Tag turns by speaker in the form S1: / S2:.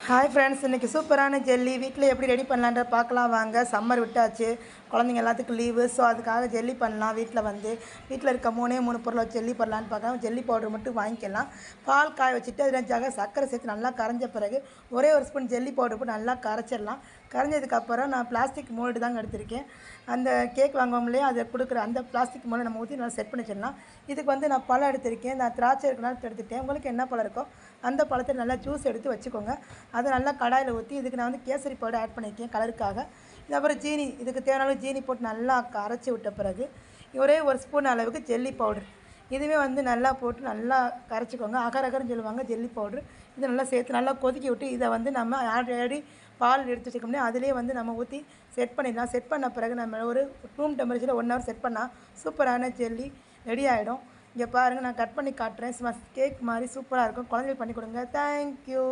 S1: Hi friends, இன்றைக்கி சூப்பரான jelly வீட்டில் எப்படி ரெடி பண்ணலான்ற பார்க்கலாம் வாங்க. சம்மர் விட்டாச்சு, குழந்தைங்க எல்லாத்துக்கும் லீவு. ஸோ அதுக்காக ஜெல்லி பண்ணலாம். வீட்டில் இருக்க மூணு பொருளை வச்சு ஜெல்லி பண்ணலான்னு பார்க்கலாம். ஜெல்லி பவுடர் மட்டும் வாங்கிக்கலாம். பால் காய வச்சுட்டு அதில் சர்க்கரை சேர்த்து நல்லா கரைஞ்ச பிறகு ஒரே ஒரு ஸ்பூன் ஜெல்லி பவுடர் போட்டு நல்லா கரைச்சிடலாம். கரைஞ்சதுக்கப்புறம் நான் பிளாஸ்டிக் மோல்டு தாங்க எடுத்திருக்கேன். அந்த கேக் வாங்குவோம் இல்லையா, அதை கொடுக்குற அந்த பிளாஸ்டிக் மோல்டு நம்ம ஊற்றி நல்லா செட் பண்ணி வச்சிடலாம். இதுக்கு வந்து நான் பழம் எடுத்திருக்கேன். நான் திராட்சை இருக்கனால எடுத்துகிட்டேன். உங்களுக்கு என்ன பழம் இருக்கோ அந்த பழத்தை நல்லா ஜூஸ் எடுத்து வச்சுக்கோங்க. அதை நல்லா கடாயில் ஊற்றி இதுக்கு நான் வந்து கேசரி பவுடர் ஆட் பண்ணியிருக்கேன் கலருக்காக. இது அப்புறம் ஜீனி, இதுக்கு தேவையான அளவு ஜீனி போட்டு நல்லா கரைச்சி விட்ட பிறகு ஒரே ஒரு ஸ்பூன் அளவுக்கு ஜெல்லி பவுடர், இதுவே வந்து நல்லா போட்டு நல்லா கரைச்சிக்கோங்க. அகரகர்னு சொல்லுவாங்க ஜெல்லி பவுட்ரு. இதை நல்லா சேர்த்து நல்லா கொதிக்க விட்டு இதை வந்து நம்ம ஆல்ரெடி பால் எடுத்து வச்சுக்கோம்னா அதிலே வந்து நம்ம ஊற்றி செட் பண்ணிடலாம். செட் பண்ண பிறகு நம்ம ஒரு ரூம் டெம்பரேச்சரில் 1 ஹவர் செட் பண்ணால் சூப்பரான ஜெல்லி ரெடி ஆகிடும். இங்கே பாருங்கள், நான் கட் பண்ணி காட்டுறேன். கேக் மாதிரி சூப்பராக இருக்கும். குழந்தைங்களுக்கு பண்ணி கொடுங்க. தேங்க்யூ.